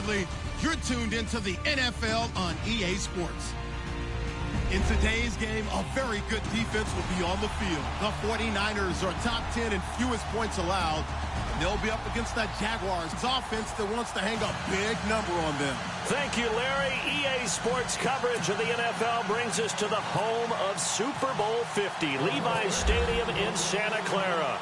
wholeheartedly. You're tuned into the NFL on EA Sports. In today's game, a very good defense will be on the field. The 49ers are top 10 in fewest points allowed. And they'll be up against that Jaguars offense that wants to hang a big number on them. Thank you, Larry. EA Sports coverage of the NFL brings us to the home of Super Bowl 50, Levi's Stadium in Santa Clara.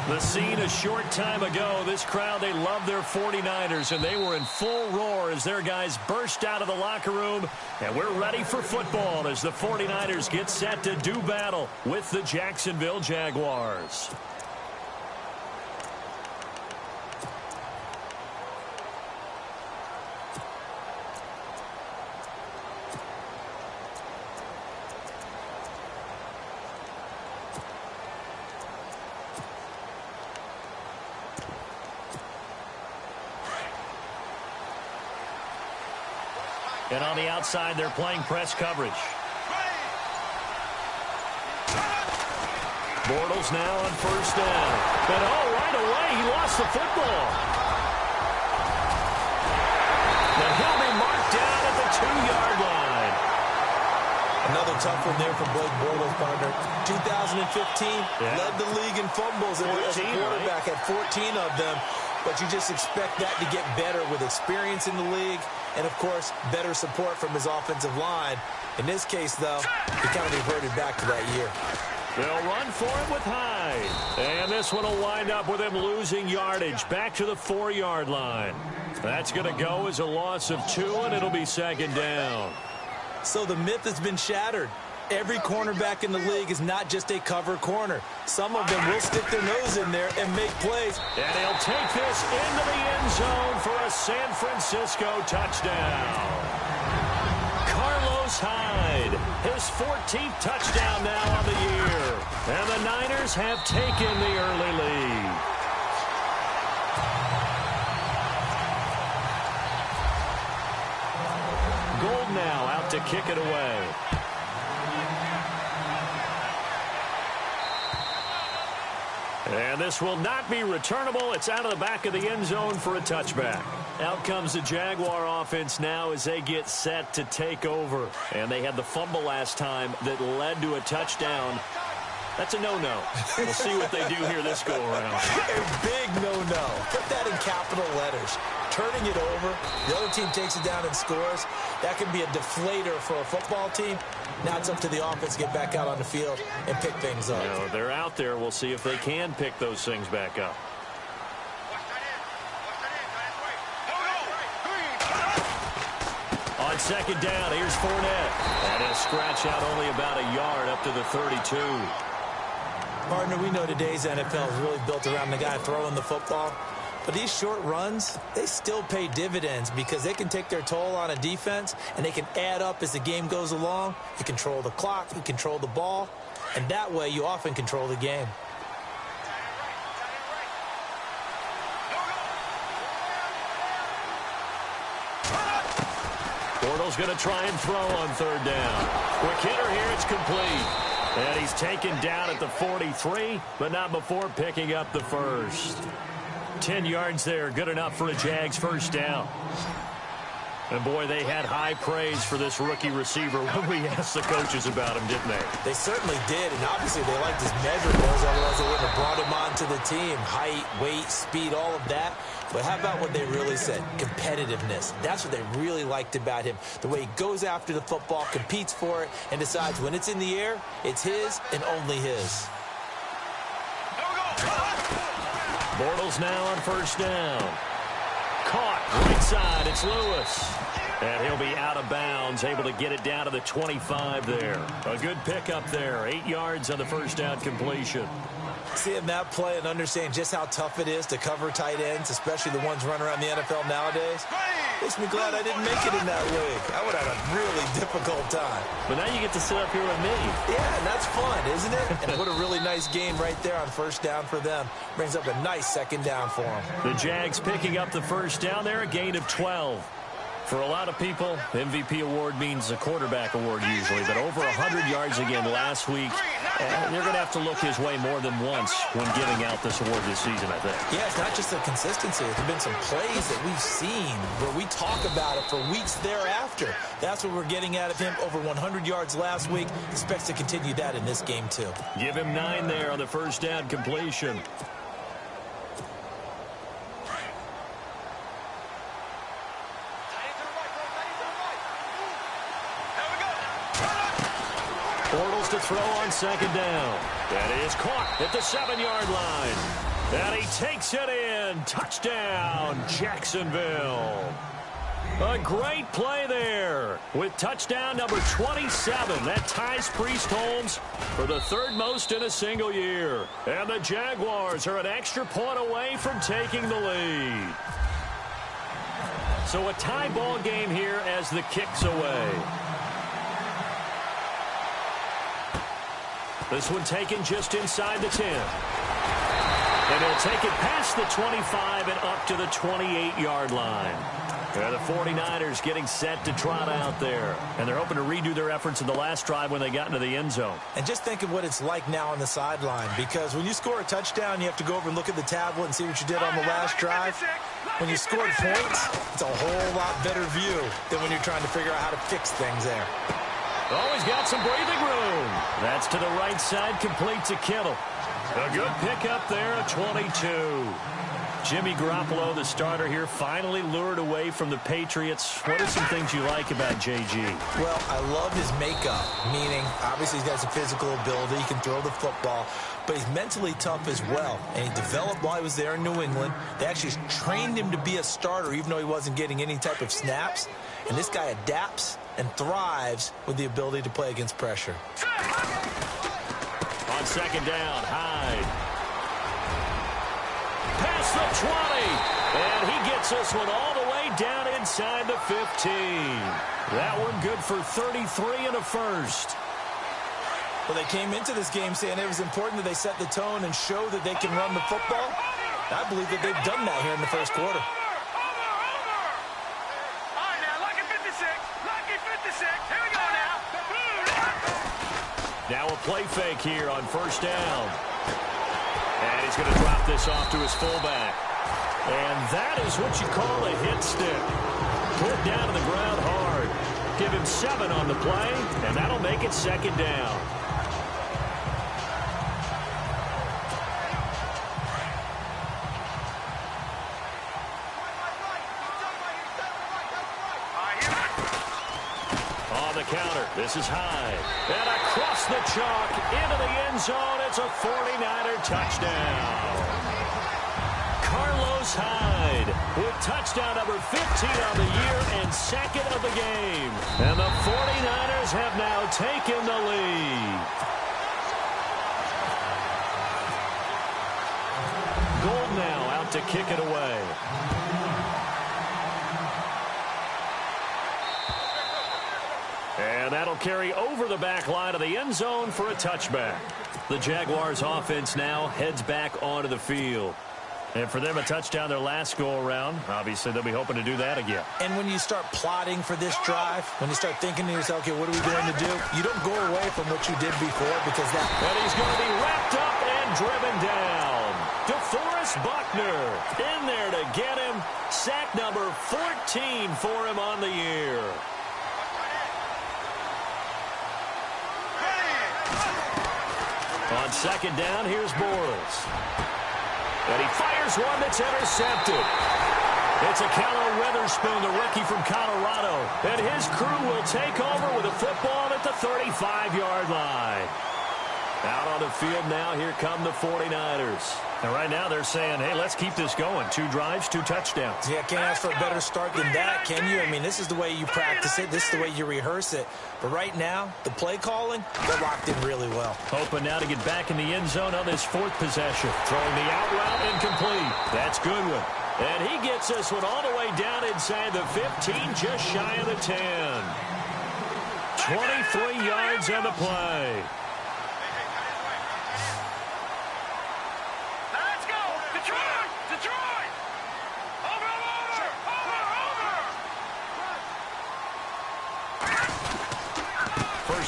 The scene a short time ago. This crowd, they love their 49ers, and they were in full roar as their guys burst out of the locker room. And we're ready for football as the 49ers get set to do battle with the Jacksonville Jaguars. And on the outside, they're playing press coverage. Bortles now on first down. But, right away, he lost the football. Now he'll be marked down at the 2-yard line. Another tough one there for Blake Bortles, partner. 2015, led the league in fumbles as a quarterback, had 14 of them. But you just expect that to get better with experience in the league and, of course, better support from his offensive line. In this case, though, he kind of reverted back to that year. They'll run for it with Hyde. And this one will wind up with him losing yardage back to the 4-yard line. That's going to go as a loss of 2, and it'll be second down. So the myth has been shattered. Every cornerback in the league is not just a cover corner. Some of them will stick their nose in there and make plays. And he'll take this into the end zone for a San Francisco touchdown. Carlos Hyde, his 14th touchdown now on the year. And the Niners have taken the early lead. Gold now out to kick it away. And this will not be returnable. It's out of the back of the end zone for a touchback. Out comes the Jaguar offense now as they get set to take over. And they had the fumble last time that led to a touchdown. That's a no-no. We'll see what they do here this go-around. A big no-no. Put that in capital letters. Turning it over, the other team takes it down and scores. That can be a deflator for a football team. Now it's up to the offense to get back out on the field and pick things up. They're out there. We'll see if they can pick those things back up. On second down, here's Fournette. And he'll scratch out only about a yard up to the 32. Partner, we know today's NFL is really built around the guy throwing the football. But these short runs, they still pay dividends because they can take their toll on a defense and they can add up as the game goes along. You control the clock, you control the ball, and that way you often control the game. Bortles going to try and throw on third down. Quick hitter here, it's complete. And he's taken down at the 43, but not before picking up the first. 10 yards there, good enough for a Jags first down. And, boy, they had high praise for this rookie receiver when we asked the coaches about him, didn't they? They certainly did, and obviously they liked his measurables, otherwise they wouldn't have brought him onto the team. Height, weight, speed, all of that. But how about what they really said? Competitiveness. That's what they really liked about him. The way he goes after the football, competes for it, and decides when it's in the air, it's his and only his. Bortles now on first down. Caught right side. It's Lewis. And he'll be out of bounds, able to get it down to the 25 there. A good pickup there. 8 yards on the first down completion. Seeing that play and understanding just how tough it is to cover tight ends, especially the ones running around the NFL nowadays, makes me glad I didn't make it in that league. I would have had a really difficult time. But now you get to sit up here with me. Yeah, and that's fun, isn't it? And what a really nice game right there on first down for them. Brings up a nice second down for them. The Jags picking up the first down there, a gain of 12. For a lot of people, MVP award means a quarterback award usually, but over 100 yards again last week. They're going to have to look his way more than once when giving out this award this season, I think. Yeah, it's not just the consistency. There have been some plays that we've seen where we talk about it for weeks thereafter. That's what we're getting out of him. Over 100 yards last week. Expects to continue that in this game, too. Give him 9 there on the first down completion. Bortles to throw on second down. That is caught at the 7-yard line. And he takes it in. Touchdown, Jacksonville. A great play there with touchdown number 27. That ties Priest Holmes for the 3rd most in a single year. And the Jaguars are an extra point away from taking the lead. So a tie ball game here as the kick's away. This one taken just inside the 10. And he'll take it past the 25 and up to the 28-yard line. And the 49ers getting set to trot out there. And they're hoping to redo their efforts in the last drive when they got into the end zone. And just think of what it's like now on the sideline. Because when you score a touchdown, you have to go over and look at the tablet and see what you did on the last drive. When you scored points, it's a whole lot better view than when you're trying to figure out how to fix things there. Oh, he's got some breathing room. That's to the right side, complete to Kittle. A good pickup there at 22. Jimmy Garoppolo, the starter here, finally lured away from the Patriots. What are some things you like about J.G.? Well, I love his makeup, meaning obviously he's got some physical ability. He can throw the football, but he's mentally tough as well. And he developed while he was there in New England. They actually trained him to be a starter, even though he wasn't getting any type of snaps. And this guy adapts and thrives with the ability to play against pressure. On second down, Hyde. Past the 20. And he gets this one all the way down inside the 15. That one good for 33 and a first. Well, they came into this game saying it was important that they set the tone and show that they can run the football. I believe that they've done that here in the first quarter. Now a play fake here on first down. And he's going to drop this off to his fullback. And that is what you call a hit stick. Put it down to the ground hard. Give him 7 on the play, and that'll make it second down. Counter. This is Hyde. And across the chalk into the end zone. It's a 49er touchdown. Carlos Hyde with touchdown number 15 on the year and 2nd of the game. And the 49ers have now taken the lead. Gold now out to kick it away. And that'll carry over the back line of the end zone for a touchback. The Jaguars offense now heads back onto the field. And for them, a touchdown their last go-around. Obviously, they'll be hoping to do that again. And when you start plotting for this drive, when you start thinking to yourself, okay, what are we going to do? You don't go away from what you did before because that... And he's going to be wrapped up and driven down. DeForest Buckner in there to get him. Sack number 14 for him on the year. On second down, here's Bortles. And he fires one that's intercepted. It's a Callum Witherspoon, the rookie from Colorado. And his crew will take over with a football at the 35-yard line. Out on the field now, here come the 49ers. And right now they're saying, hey, let's keep this going. 2 drives, 2 touchdowns. Yeah, can't ask for a better start than that, can you? I mean, this is the way you practice it. This is the way you rehearse it. But right now, the play calling, they're locked in really well. Hoping now to get back in the end zone on this 4th possession. Throwing the out route incomplete. That's Goodwin. And he gets this one all the way down inside the 15, just shy of the 10. 23 yards on the play.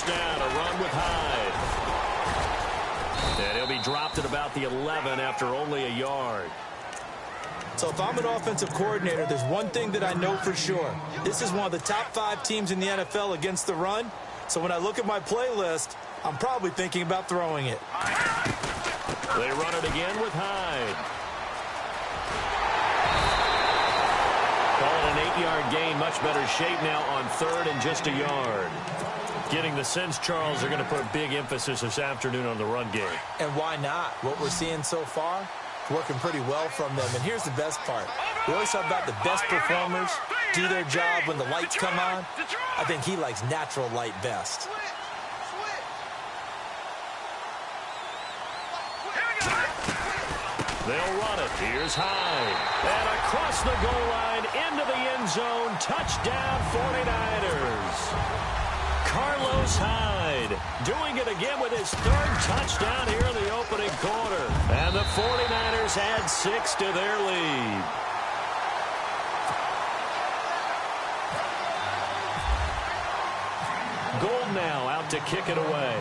down, a run with Hyde. And he'll be dropped at about the 11 after only a yard. So if I'm an offensive coordinator, there's one thing that I know for sure. This is one of the top 5 teams in the NFL against the run. So when I look at my playlist, I'm probably thinking about throwing it. They run it again with Hyde. Call it an 8-yard gain. Much better shape now on 3rd and just a yard. Getting the sense, Charles, they're going to put a big emphasis this afternoon on the run game. And why not? What we're seeing so far, working pretty well from them. And here's the best part. We always talk about the best performers do their job when the lights come on. I think he likes natural light best. They'll run it. Here's Hyde. And across the goal line into the end zone. Touchdown 49ers. Carlos Hyde doing it again with his 3rd touchdown here in the opening quarter. And the 49ers add 6 to their lead. Gold now out to kick it away.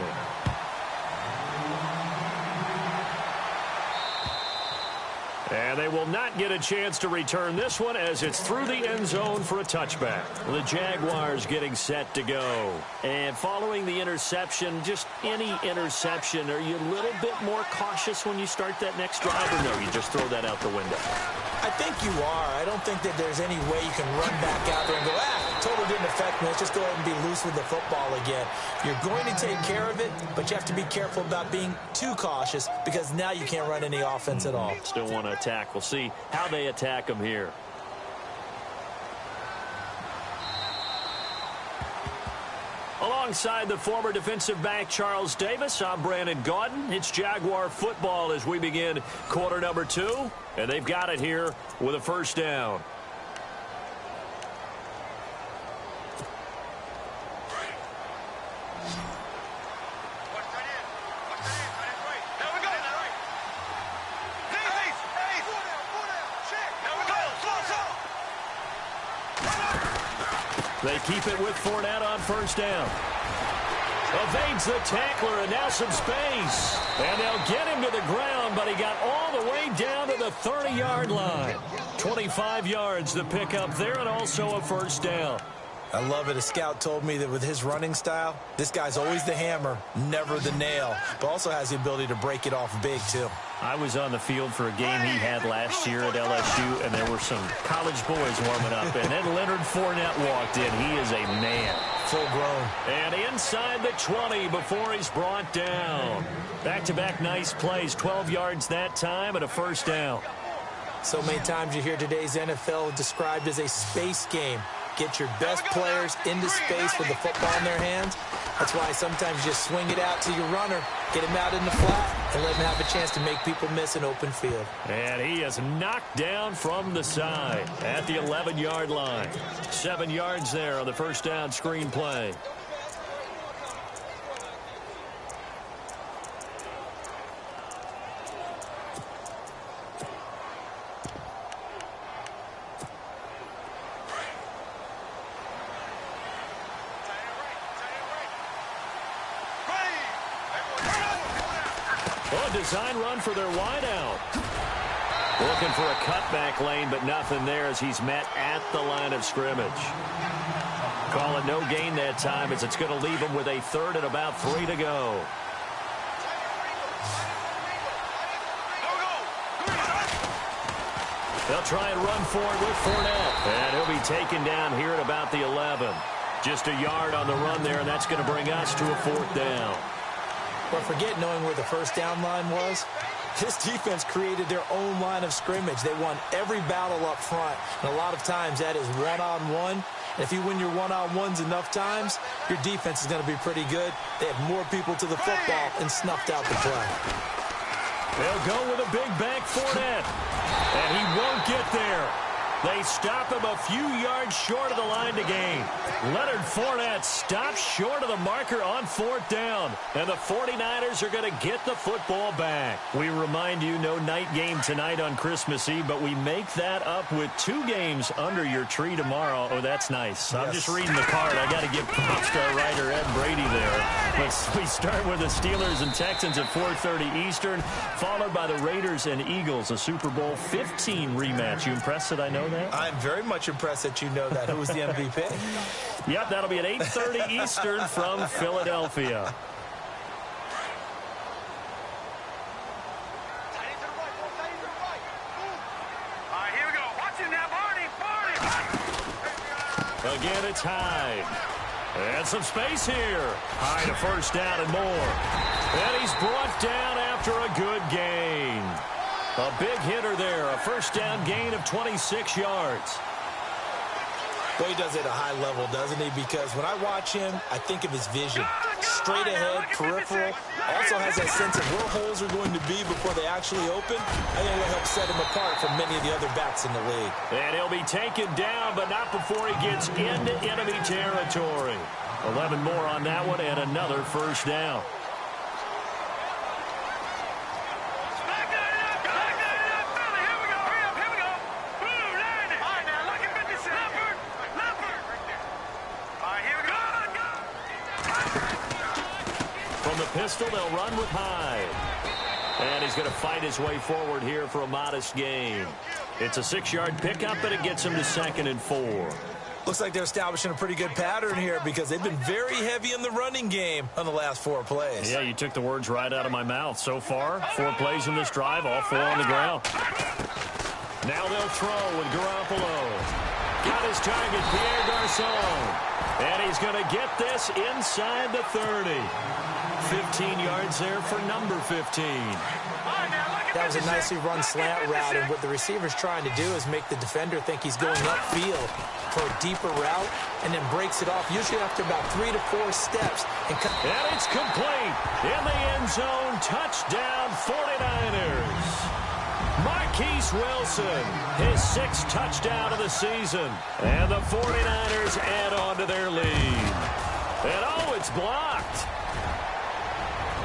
And they will not get a chance to return this one as it's through the end zone for a touchback. The Jaguars getting set to go. And following the interception, just any interception, are you a little bit more cautious when you start that next drive, or no, you just throw that out the window? I think you are. I don't think that there's any way you can run back out there and go, totally didn't affect me. Let's just go ahead and be loose with the football again. You're going to take care of it, but you have to be careful about being too cautious because now you can't run any offense at all. Still want to attack. We'll see how they attack them here. Alongside the former defensive back Charles Davis, I'm Brandon Gaudin. It's Jaguar football as we begin quarter number 2, and they've got it here with a first down. They keep it with Fournette on first down. Evades the tackler, and now some space. And they'll get him to the ground, but he got all the way down to the 30-yard line. 25 yards to pick up there, and also a first down. I love it. A scout told me that with his running style, this guy's always the hammer, never the nail, but also has the ability to break it off big, too. I was on the field for a game he had last year at LSU, and there were some college boys warming up, and then Leonard Fournette walked in. He is a man. Full grown. And inside the 20 before he's brought down. Back-to-back nice plays, 12 yards that time and a first down. So many times you hear today's NFL described as a space game. Get your best players into space with the football in their hands. That's why sometimes you just swing it out to your runner, get him out in the flat, and let him have a chance to make people miss an open field. And he is knocked down from the side at the 11-yard line. 7 yards there on the first down screen play. Design run for their wideout. Looking for a cutback lane, but nothing there as he's met at the line of scrimmage. Call it no gain that time as it's going to leave him with a 3rd and about 3 to go. They'll try and run for it with Fournette. And he'll be taken down here at about the 11. Just a yard on the run there, and that's going to bring us to a 4th down. But forget knowing where the first down line was. This defense created their own line of scrimmage. They won every battle up front. And a lot of times that is one-on-one. And if you win your one-on-ones enough times, your defense is going to be pretty good. They have more people to the football and snuffed out the play. They'll go with a big bank Fournette. And he won't get there. They stop him a few yards short of the line to gain. Leonard Fournette stops short of the marker on 4th down. And the 49ers are going to get the football back. We remind you, no night game tonight on Christmas Eve, but we make that up with 2 games under your tree tomorrow. Oh, that's nice. Yes. I'm just reading the card. I got to give props to our writer, Ed Brady, there. But we start with the Steelers and Texans at 4:30 Eastern, followed by the Raiders and Eagles, a Super Bowl 15 rematch. You impressed that I know that? I'm very much impressed that you know that. Who was the MVP? Yep, that'll be at 8:30 Eastern from Philadelphia. Again, it's Hyde. And some space here. Hyde, a first down and more. And he's brought down after a good gain. A big hitter there. A first down gain of 26 yards. Well, he does it at a high level, doesn't he? Because when I watch him, I think of his vision. Straight ahead, peripheral. Also has that sense of where holes are going to be before they actually open. I think it'll help set him apart from many of the other backs in the league. And he'll be taken down, but not before he gets into enemy territory. 11 more on that one and another first down. Pistol, they'll run with Hyde. And he's going to fight his way forward here for a modest gain. It's a 6-yard pickup, and it gets him to 2nd and 4. Looks like they're establishing a pretty good pattern here because they've been very heavy in the running game on the last 4 plays. Yeah, you took the words right out of my mouth. So far, 4 plays in this drive, all 4 on the ground. Now they'll throw with Garoppolo. Got his target, Pierre Garçon. And he's going to get this inside the 30. 15 yards there for number 15. That was a nicely run slant route, and what the receiver's trying to do is make the defender think he's going upfield for a deeper route, and then breaks it off, usually after about 3 to 4 steps. And it's complete. In the end zone, touchdown 49ers. Marquise Wilson, his 6th touchdown of the season. And the 49ers add on to their lead. And oh, it's blocked.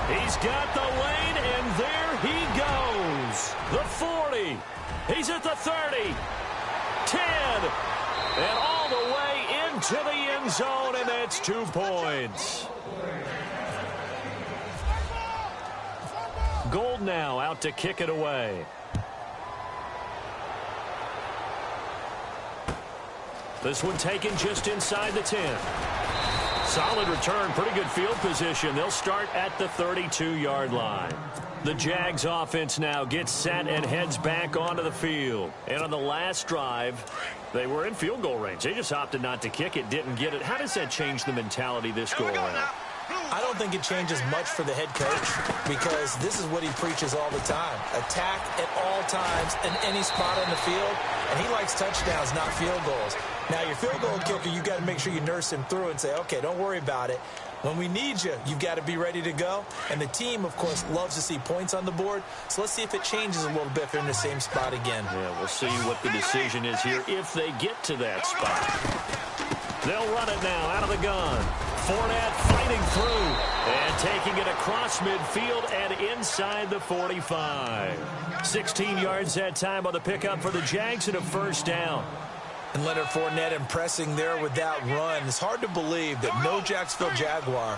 He's got the lane, and there he goes. The 40. He's at the 30. 10. And all the way into the end zone, and that's 2 points. Gold now out to kick it away. This one taken just inside the 10. Solid return, pretty good field position. They'll start at the 32-yard line. The Jags offense now gets set and heads back onto the field. And on the last drive, they were in field goal range. They just opted not to kick it, didn't get it. How does that change the mentality this go around? I don't think it changes much for the head coach because this is what he preaches all the time. Attack at all times in any spot on the field, and he likes touchdowns, not field goals. Now, your field goal kicker, you got to make sure you nurse him through and say, okay, don't worry about it. When we need you, you've got to be ready to go. And the team, of course, loves to see points on the board. So let's see if it changes a little bit if they're in the same spot again. Yeah, we'll see what the decision is here if they get to that spot. They'll run it now out of the gun. Fournette fighting through and taking it across midfield and inside the 45. 16 yards that time on the pickup for the Jags and a first down. And Leonard Fournette impressing there with that run. It's hard to believe that no Jacksonville Jaguar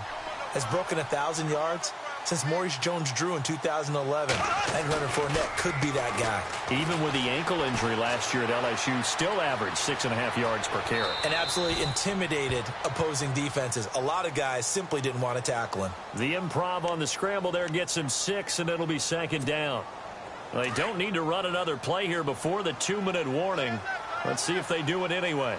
has broken 1,000 yards since Maurice Jones-Drew in 2011. I think Leonard Fournette could be that guy. Even with the ankle injury last year at LSU, still averaged 6.5 yards per carry. And absolutely intimidated opposing defenses. A lot of guys simply didn't want to tackle him. The improv on the scramble there gets him 6, and it'll be 2nd down. They don't need to run another play here before the 2-minute warning. Let's see if they do it anyway.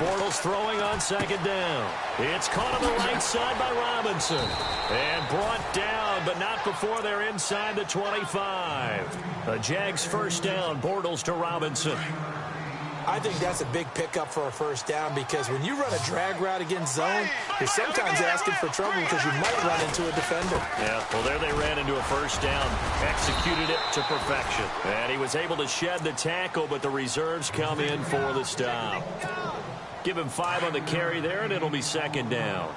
Bortles throwing on second down. It's caught on the right side by Robinson. And brought down, but not before they're inside the 25. The Jags first down, Bortles to Robinson. I think that's a big pickup for a first down because when you run a drag route against zone, you're sometimes asking for trouble because you might run into a defender. Yeah, well, there they ran into a first down, executed it to perfection. And he was able to shed the tackle, but the reserves come in for the stop. Give him 5 on the carry there, and it'll be second down.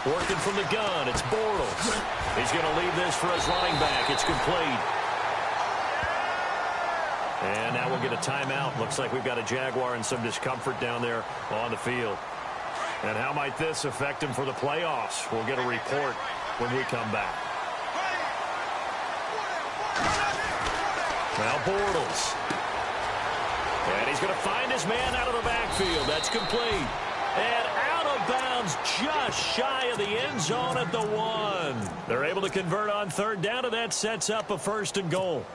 Working from the gun, it's Bortles. He's going to leave this for his running back. It's complete. And now we'll get a timeout. Looks like we've got a Jaguar in some discomfort down there on the field. And how might this affect him for the playoffs? We'll get a report when we come back. Now Bortles. And he's going to find his man out of the backfield. That's complete. And out of bounds just shy of the end zone at the 1. They're able to convert on third down, and that sets up a 1st and goal.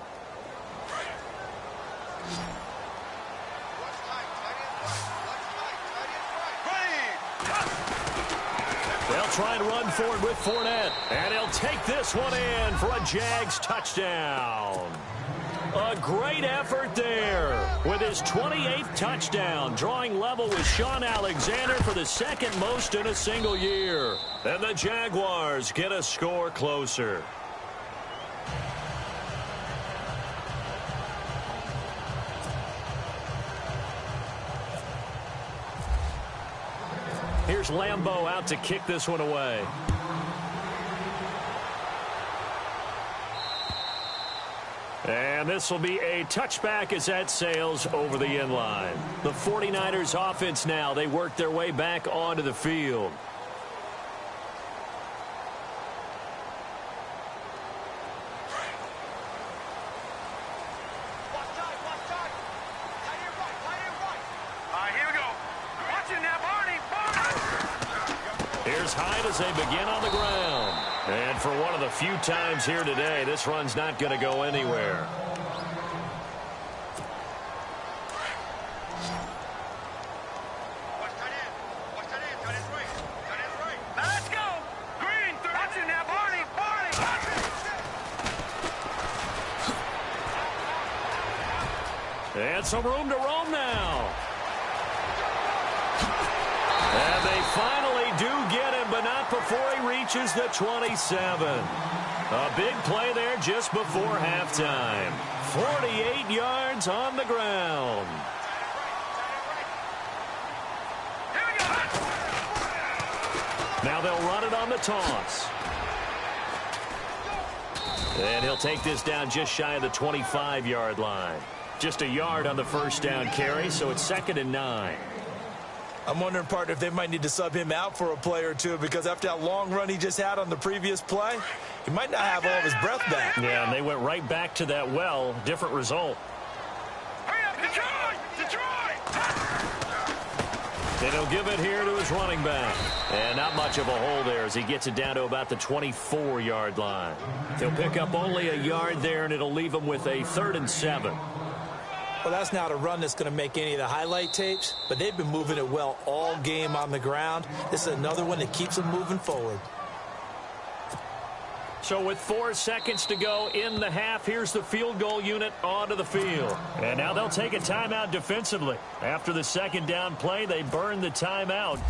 They'll try and run forward with Fournette. And he'll take this one in for a Jags touchdown. A great effort there with his 28th touchdown, drawing level with Sean Alexander for the 2nd most in a single year. And the Jaguars get a score closer. Here's Lambeau out to kick this one away. And this will be a touchback as that sails over the end line. The 49ers offense now, they work their way back onto the field. Here's Hyde as they begin on the ground. And for one of the few times here today, this run's not going to go anywhere. Let's go! Green, watching that, Barney! And some room to roam now. And they finally do get him, but not before he reaches the 27. A big play there just before halftime. 48 yards on the ground. Now they'll run it on the toss. And he'll take this down just shy of the 25-yard line. Just a yard on the first down carry, so it's 2nd and 9. I'm wondering, partner, if they might need to sub him out for a play or two because after that long run he just had on the previous play, he might not have all of his breath back. Yeah, and they went right back to that well. Different result. Hurry up, Detroit! And he'll give it here to his running back. And not much of a hole there as he gets it down to about the 24-yard line. He'll pick up only a yard there, and it'll leave him with a 3rd and 7. Well, that's not a run that's going to make any of the highlight tapes, but they've been moving it well all game on the ground. This is another one that keeps them moving forward. So with 4 seconds to go in the half, here's the field goal unit onto the field. And now they'll take a timeout defensively. After the 2nd down play, they burn the timeout,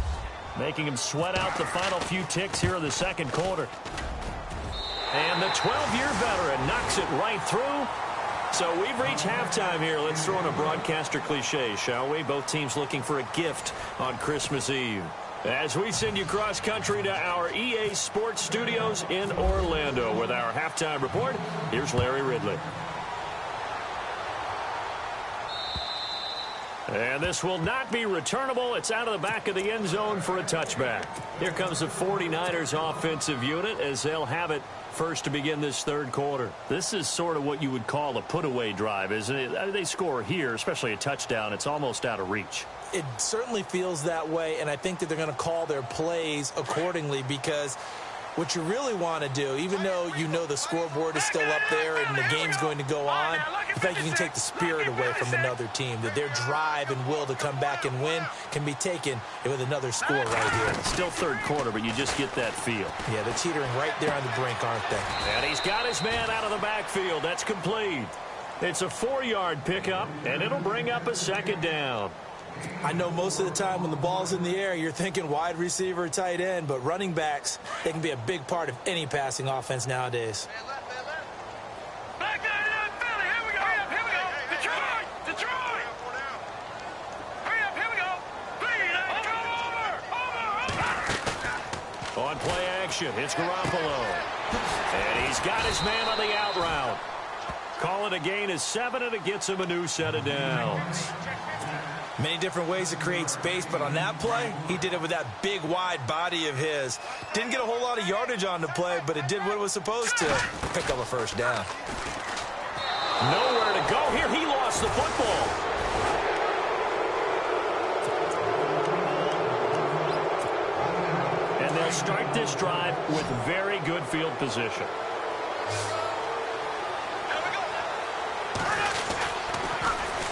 making them sweat out the final few ticks here in the 2nd quarter. And the 12-year veteran knocks it right through. So we've reached halftime here. Let's throw in a broadcaster cliche, shall we? Both teams looking for a gift on Christmas Eve. As we send you cross-country to our EA Sports Studios in Orlando with our halftime report, here's Larry Ridley. And this will not be returnable. It's out of the back of the end zone for a touchback. Here comes the 49ers offensive unit as they'll have it first to begin this 3rd quarter. This is sort of what you would call a put-away drive, isn't it? They score here, especially a touchdown. It's almost out of reach. It certainly feels that way, and I think that they're going to call their plays accordingly because What you really want to do, even though you know the scoreboard is still up there and the game's going to go on, I think you can take the spirit away from another team, that their drive and will to come back and win can be taken with another score right here. Still third quarter, but you just get that feel. Yeah, they're teetering right there on the brink, aren't they? And he's got his man out of the backfield. That's complete. It's a 4-yard pickup, and it'll bring up a second down. I know most of the time when the ball's in the air, you're thinking wide receiver, tight end, but running backs, they can be a big part of any passing offense nowadays. Back there, Philly. Here we go. Here we go. Detroit. Detroit. Hurry up. Here we go. Over. On play action, it's Garoppolo. And he's got his man on the out route. Call it a gain of 7, and it gets him a new set of downs. Many different ways to create space, but on that play, he did it with that big, wide body of his. Didn't get a whole lot of yardage on the play, but it did what it was supposed to. Pick up a first down. Nowhere to go here. He lost the football. And they'll start this drive with very good field position.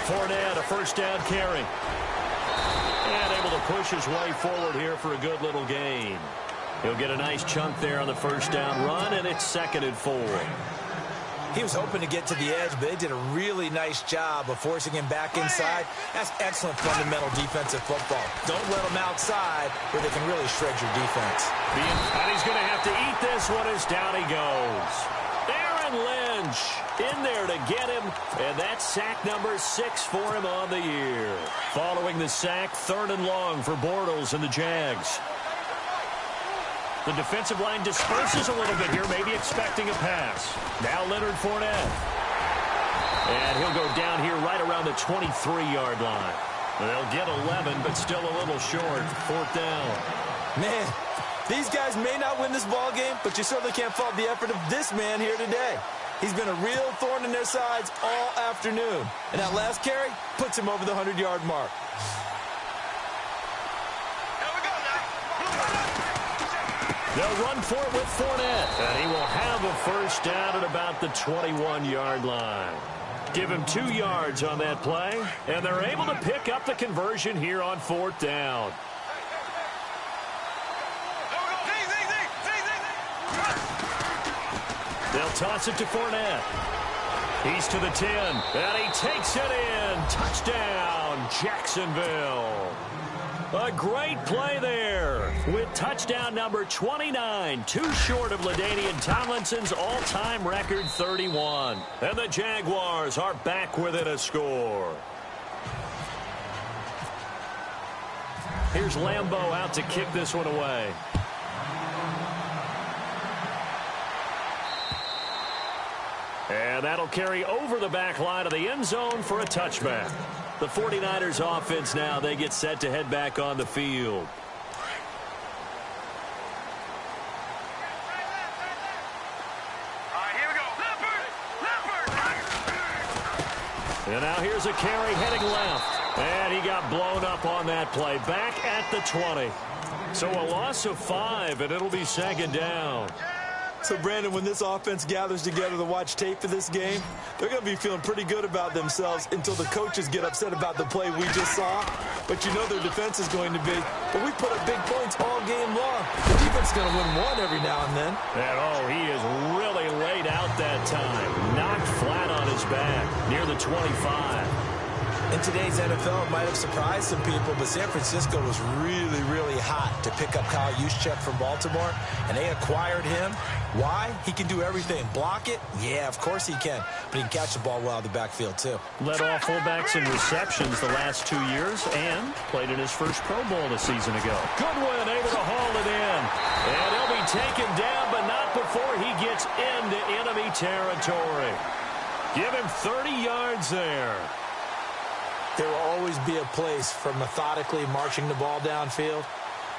Fournette, a first down carry. And able to push his way forward here for a good little gain. He'll get a nice chunk there on the first down run, and it's 2nd and 4. He was hoping to get to the edge, but they did a really nice job of forcing him back inside. That's excellent fundamental defensive football. Don't let them outside where they can really shred your defense. And he's going to have to eat this one as down he goes. Aaron Lynch in there to get him, and that's sack number 6 for him on the year. Following the sack, 3rd and long for Bortles and the Jags. The defensive line disperses a little bit here, maybe expecting a pass. Now Leonard Fournette. And he'll go down here right around the 23-yard line. They'll get 11, but still a little short. 4th down. Man, these guys may not win this ball game, but you certainly can't fault the effort of this man here today. He's been a real thorn in their sides all afternoon. And that last carry puts him over the 100-yard mark. They'll run for it with Fournette. And he will have a first down at about the 21-yard line. Give him 2 yards on that play. And they're able to pick up the conversion here on 4th down. They'll toss it to Fournette. He's to the 10, and he takes it in. Touchdown, Jacksonville. A great play there with touchdown number 29, too short of LaDainian Tomlinson's all-time record 31. And the Jaguars are back within a score. Here's Lambeau out to kick this one away. And that'll carry over the back line of the end zone for a touchback. The 49ers offense now, they get set to head back on the field. All right, here we go. Leopard. And now here's a carry heading left. And he got blown up on that play. Back at the 20. So a loss of 5, and it'll be 2nd down. So, Brandon, when this offense gathers together to watch tape for this game, they're going to be feeling pretty good about themselves until the coaches get upset about the play we just saw. But you know their defense is going to be. But we put up big points all game long. The defense is going to win one every now and then. And, oh, he is really laid out that time. Knocked flat on his back near the 25. In today's NFL, it might have surprised some people, but San Francisco was really, really hot to pick up Kyle Juszczyk from Baltimore, and they acquired him. Why? He can do everything. Block it? Yeah, of course he can. But he can catch the ball well out of the backfield, too. Led off fullbacks in receptions the last 2 years and played in his first Pro Bowl a season ago. Goodwin able to haul it in. And he'll be taken down, but not before he gets into enemy territory. Give him 30 yards there. There will always be a place for methodically marching the ball downfield.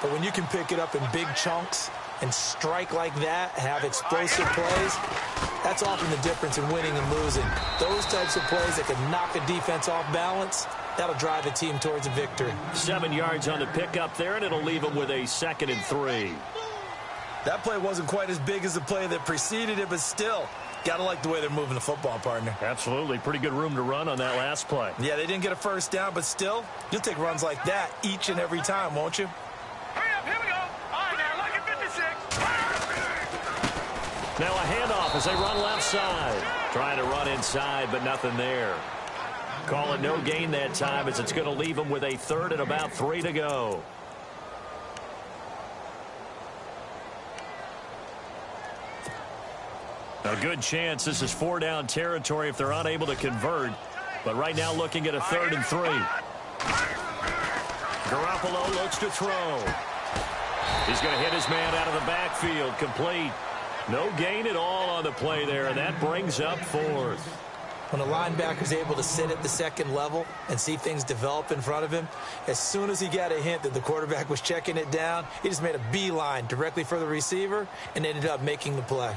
But when you can pick it up in big chunks and strike like that, have explosive plays, that's often the difference in winning and losing. Those types of plays that can knock a defense off balance, that'll drive a team towards a victory. 7 yards on the pickup there, and it'll leave them with a 2nd and 3. That play wasn't quite as big as the play that preceded it, but still, got to like the way they're moving the football, partner. Absolutely. Pretty good room to run on that last play. Yeah, they didn't get a first down, but still, you'll take runs like that each and every time, won't you? Hurry up, here we go. All right, now, look at 56. Now a handoff as they run left side. Trying to run inside, but nothing there. Call it no gain that time as it's going to leave them with a third and about 3 to go. A good chance this is 4-down territory if they're unable to convert. But right now looking at a 3rd and 3. Garoppolo looks to throw. He's going to hit his man out of the backfield. Complete. No gain at all on the play there, and that brings up 4th. When a linebacker's able to sit at the second level and see things develop in front of him, as soon as he got a hint that the quarterback was checking it down, he just made a beeline directly for the receiver and ended up making the play.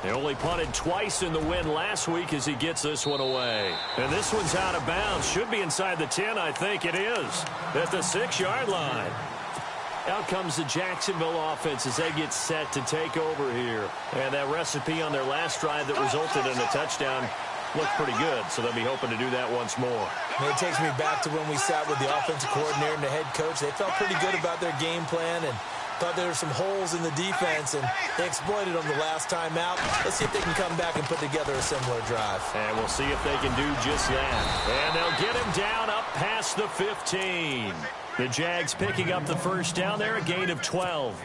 They only punted twice in the win last week as he gets this one away. And this one's out of bounds. Should be inside the 10, I think it is. At the 6-yard line. Out comes the Jacksonville offense as they get set to take over here. And that recipe on their last drive that resulted in a touchdown looked pretty good, so they'll be hoping to do that once more. And it takes me back to when we sat with the offensive coordinator and the head coach. They felt pretty good about their game plan and thought there were some holes in the defense, and they exploited them the last time out. Let's see if they can come back and put together a similar drive. And we'll see if they can do just that. And they'll get him down up past the 15. The Jags picking up the first down there, a gain of 12.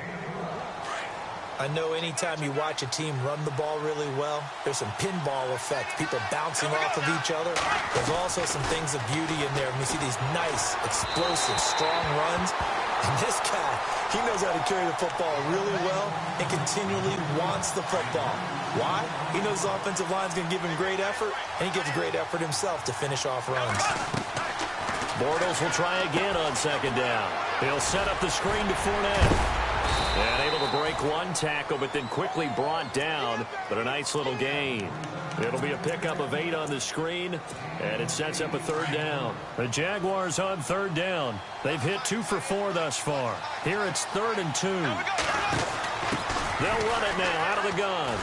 I know anytime you watch a team run the ball really well, there's some pinball effect, people bouncing off of each other. There's also some things of beauty in there. We see these nice, explosive, strong runs. And this guy, he knows how to carry the football really well and continually wants the football. Why? He knows the offensive line's going to give him great effort, and he gives great effort himself to finish off runs. Bortles will try again on 2nd down. He'll set up the screen to Fournette. And able to break one tackle, but then quickly brought down. But a nice little gain. It'll be a pickup of 8 on the screen, and it sets up a 3rd down. The Jaguars on 3rd down. They've hit 2 for 4 thus far. Here it's 3rd and 2. They'll run it now out of the gun.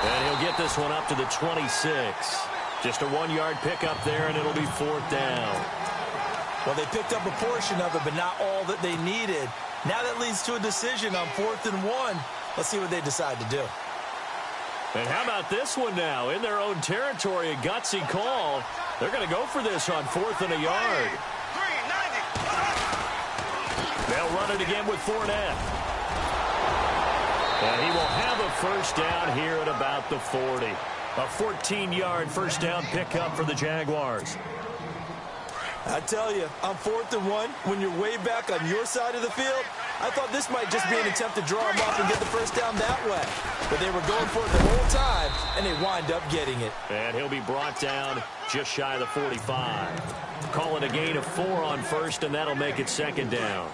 And he'll get this one up to the 26. Just a 1-yard pickup there, and it'll be 4th down. Well, they picked up a portion of it, but not all that they needed. Now that leads to a decision on 4th and 1. Let's see what they decide to do. And how about this one now? In their own territory, a gutsy call. They're going to go for this on 4th and a yard. They'll run it again with Fournette. And he will have a first down here at about the 40. A 14-yard first down pickup for the Jaguars. I tell you, on 4th and 1, when you're way back on your side of the field, I thought this might just be an attempt to draw them off and get the first down that way. But they were going for it the whole time, and they wind up getting it. And he'll be brought down just shy of the 45. Call it a gain of 4 on 1st, and that'll make it 2nd down.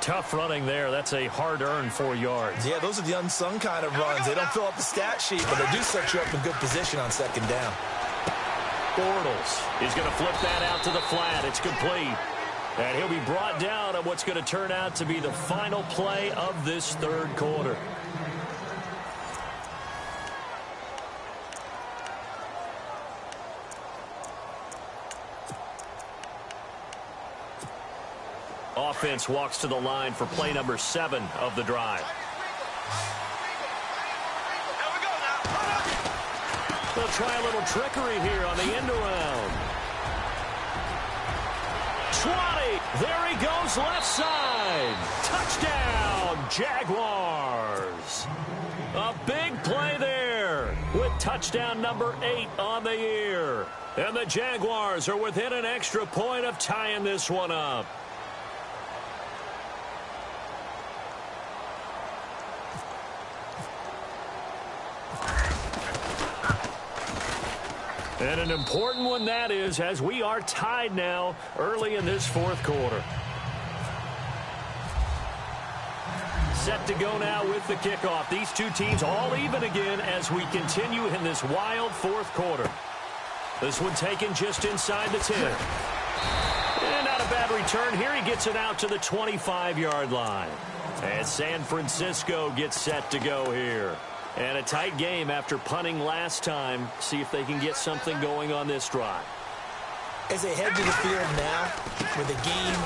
Tough running there. That's a hard-earned 4 yards. Yeah, those are the unsung kind of runs. They don't fill up the stat sheet, but they do set you up in good position on 2nd down. Bortles. He's going to flip that out to the flat. It's complete. And he'll be brought down on what's going to turn out to be the final play of this 3rd quarter. Offense walks to the line for play number 7 of the drive. They'll try a little trickery here on the end around. 20. There he goes left side. Touchdown, Jaguars. A big play there with touchdown number 8 on the year. And the Jaguars are within an extra point of tying this one up. And an important one that is, as we are tied now early in this 4th quarter. Set to go now with the kickoff. These two teams all even again as we continue in this wild 4th quarter. This one taken just inside the 10. And not a bad return here. He gets it out to the 25-yard line. And San Francisco gets set to go here. And a tight game after punting last time. See if they can get something going on this drive. As they head to the field now, with the game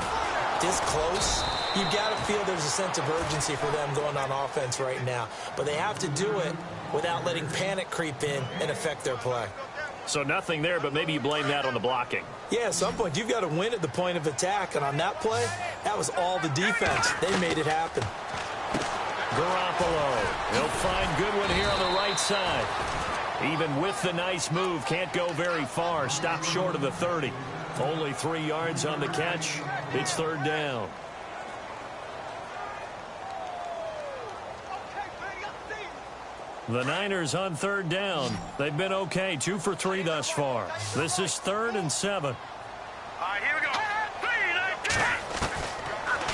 this close, you've got to feel there's a sense of urgency for them going on offense right now. But they have to do it without letting panic creep in and affect their play. So nothing there, but maybe you blame that on the blocking. Yeah, at some point, you've got to win at the point of attack. And on that play, that was all the defense. They made it happen. Garoppolo. He'll find Goodwin here on the right side. Even with the nice move, can't go very far. Stop short of the 30. Only 3 yards on the catch. It's third down. The Niners on third down. They've been okay. 2 for 3 thus far. This is 3rd and 7. All right, here we go.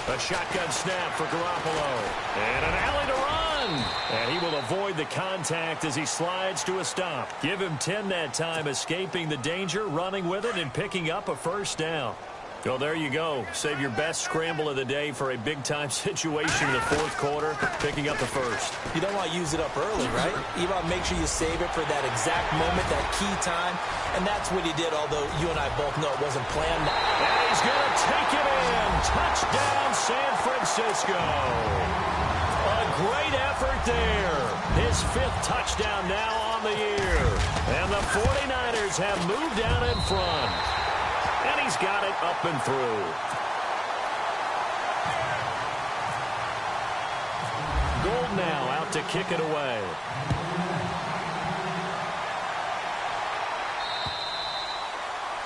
A shotgun snap for Garoppolo. And an alley to run. And he will avoid the contact as he slides to a stop. Give him 10 that time, escaping the danger, running with it, and picking up a first down. Well, there you go. Save your best scramble of the day for a big-time situation in the 4th quarter, picking up the first. You don't want to use it up early, right? You want to make sure you save it for that exact moment, that key time. And that's what he did, although you and I both know it wasn't planned. And he's going to take it in. Touchdown, San Francisco. A great effort there. His 5th touchdown now on the year. And the 49ers have moved down in front. And he's got it up and through. Gold now out to kick it away.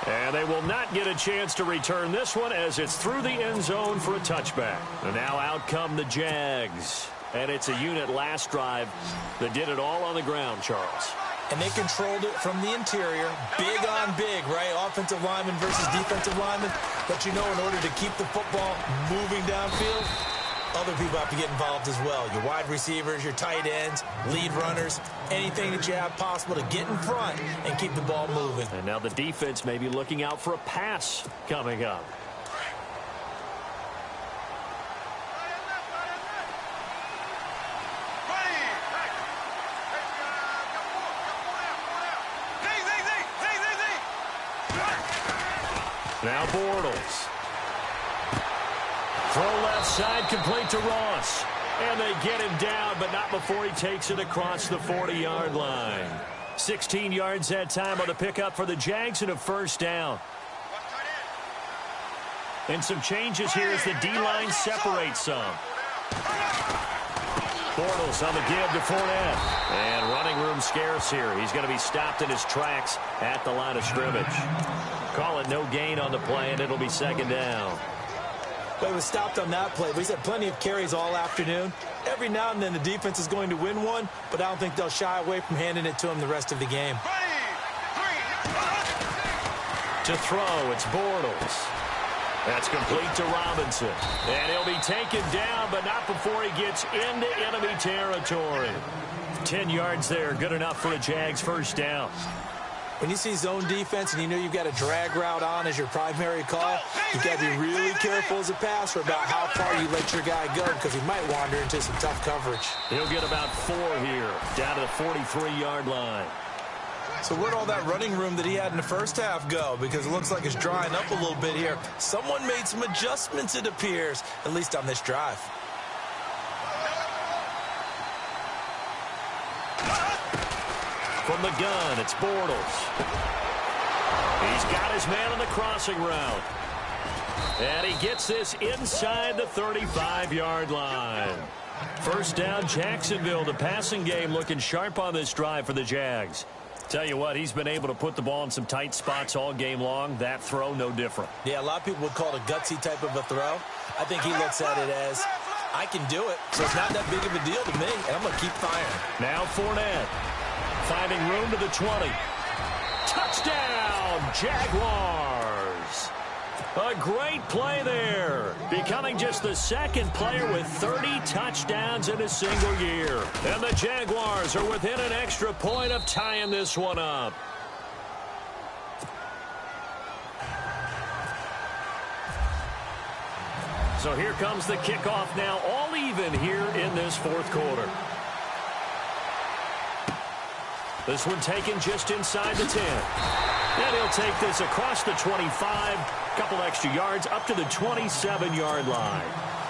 And they will not get a chance to return this one as it's through the end zone for a touchback. And now out come the Jags. And it's a unit last drive that did it all on the ground, Charles. And they controlled it from the interior. Big on big, right? Offensive lineman versus defensive lineman. But you know, in order to keep the football moving downfield, other people have to get involved as well. Your wide receivers, your tight ends, lead runners, anything that you have possible to get in front and keep the ball moving. And now the defense may be looking out for a pass coming up. Now Bortles. Throw left side, complete to Ross. And they get him down, but not before he takes it across the 40-yard line. 16 yards that time on the pickup for the Jags and a first down. And some changes here as the D-line separates some. Bortles on the give to Fournette. And running room scarce here. He's going to be stopped in his tracks at the line of scrimmage. Call it no gain on the play, and it'll be second down. But he was stopped on that play. But he's had plenty of carries all afternoon. Every now and then the defense is going to win one, but I don't think they'll shy away from handing it to him the rest of the game. To throw, it's Bortles. That's complete to Robinson. And he'll be taken down, but not before he gets into enemy territory. 10 yards there, good enough for a Jags first down. When you see zone defense and you know you've got a drag route on as your primary call, you've got to be really careful as a passer about how far you let your guy go because he might wander into some tough coverage. He'll get about 4 here, down to the 43-yard line. So where'd all that running room that he had in the first half go? Because it looks like it's drying up a little bit here. Someone made some adjustments, it appears, at least on this drive. From the gun, it's Bortles. He's got his man on the crossing route. And he gets this inside the 35-yard line. First down, Jacksonville. The passing game looking sharp on this drive for the Jags. Tell you what, he's been able to put the ball in some tight spots all game long. That throw, no different. Yeah, a lot of people would call it a gutsy type of a throw. I think he looks at it as, I can do it, so it's not that big of a deal to me, and I'm going to keep firing. Now Fournette. Finding room to the 20. Touchdown, Jaguars. A great play there. Becoming just the second player with 30 touchdowns in a single year. And the Jaguars are within an extra point of tying this one up. So here comes the kickoff now, all even here in this fourth quarter. This one taken just inside the 10. And he'll take this across the 25, couple extra yards up to the 27-yard line.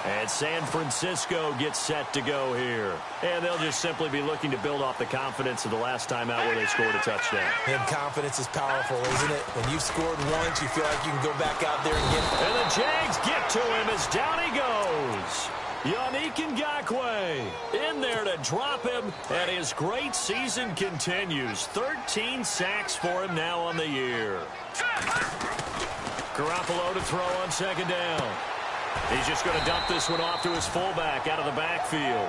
And San Francisco gets set to go here. And they'll just simply be looking to build off the confidence of the last time out where they scored a touchdown. And confidence is powerful, isn't it? When you've scored once, you feel like you can go back out there and get it. And the Jags get to him as down he goes. Yannick Ngakoue in there to drop him, and his great season continues. 13 sacks for him now on the year. Garoppolo to throw on second down. He's just going to dump this one off to his fullback out of the backfield.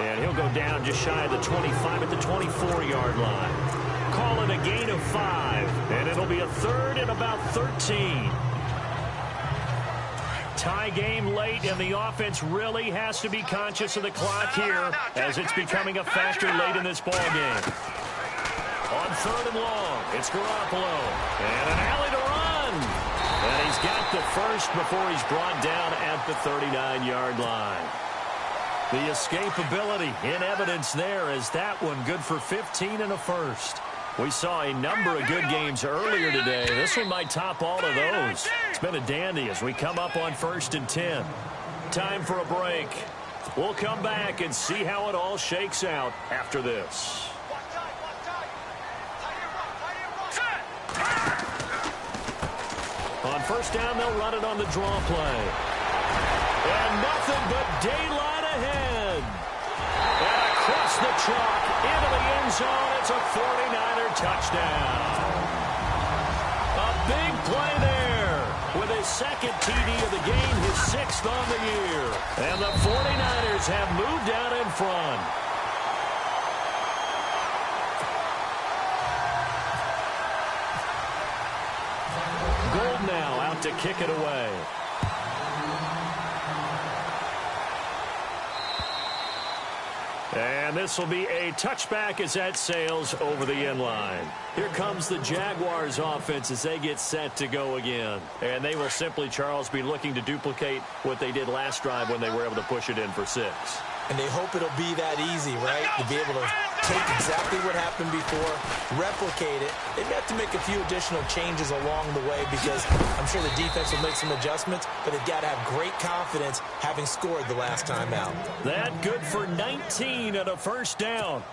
And he'll go down just shy of the 25 at the 24-yard line. Call it a gain of 5, and it'll be a third and about 13. Tie game late, and the offense really has to be conscious of the clock here as it's becoming a factor late in this ball game. On third and long, it's Garoppolo. And an alley to run. And he's got the first before he's brought down at the 39-yard line. The escapability in evidence there as that one good for 15 and a first. We saw a number of good games earlier today. This one might top all of those. It's been a dandy as we come up on 1st and 10. Time for a break. We'll come back and see how it all shakes out after this. On first down, they'll run it on the draw play. And nothing but daylight ahead. And across the chalk into the end zone, it's a 49er touchdown. A big play there with his second TD of the game, his 6th on the year. And the 49ers have moved out in front. Gold now out to kick it away. And this will be a touchback as that sails over the end line. Here comes the Jaguars offense as they get set to go again. And they will simply, Charles, be looking to duplicate what they did last drive when they were able to push it in for 6. And they hope it'll be that easy, right? To be able to take exactly what happened before, replicate it. They've got to make a few additional changes along the way because I'm sure the defense will make some adjustments, but they've got to have great confidence having scored the last time out. That good for 19 and a first down.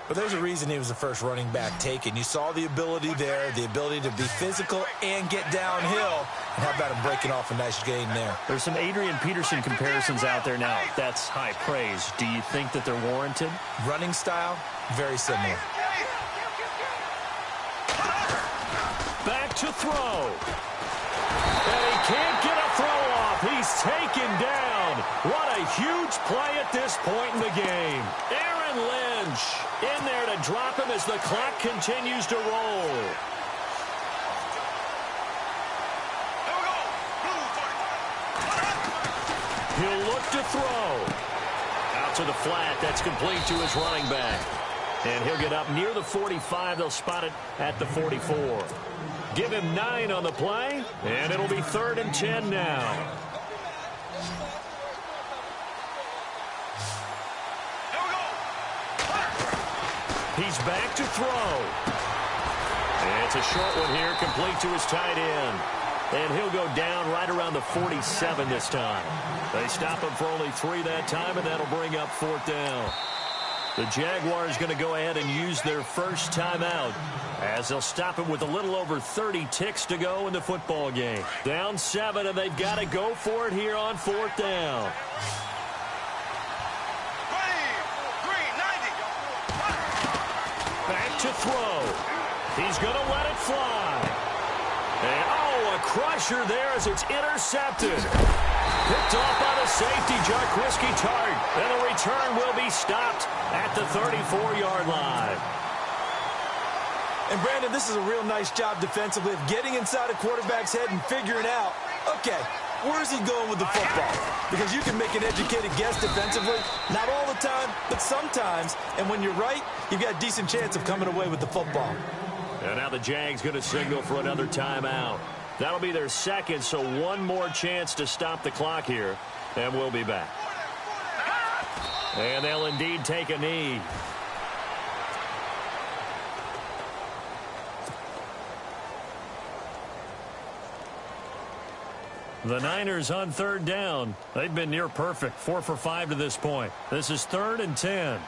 But there's a reason he was the first running back taken. You saw the ability there, the ability to be physical and get downhill. And how about him breaking off a nice gain there? There's some Adrian Peterson comparisons out there now. That's high praise. Do you think that they're warranted? Running style, very similar. Back to throw. And he can't get a throw off. He's taken down. What a huge play at this point in the game. Aaron Lynch in there to drop him as the clock continues to roll. He'll look to throw. Out to the flat. That's complete to his running back. And he'll get up near the 45. They'll spot it at the 44. Give him 9 on the play, and it'll be 3rd and 10 now. He's back to throw. And it's a short one here, complete to his tight end. And he'll go down right around the 47 this time. They stop him for only 3 that time, and that'll bring up 4th down. The Jaguars going to go ahead and use their first timeout as they'll stop him with a little over 30 ticks to go in the football game. Down 7, and they've got to go for it here on 4th down. Back to throw. He's going to let it fly. And, oh, a crusher there as it's intercepted. Picked off by the safety, Jarquiski Tart. And the return will be stopped at the 34-yard line. And, Brandon, this is a real nice job defensively of getting inside a quarterback's head and figuring out, okay, where's he going with the football? Because you can make an educated guess defensively, not all the time, but sometimes. And when you're right, you've got a decent chance of coming away with the football. And now the Jags going to signal for another timeout. That'll be their second, so one more chance to stop the clock here, and we'll be back. And they'll indeed take a knee. The Niners on third down. They've been near perfect, 4 for 5 to this point. This is 3rd and 10.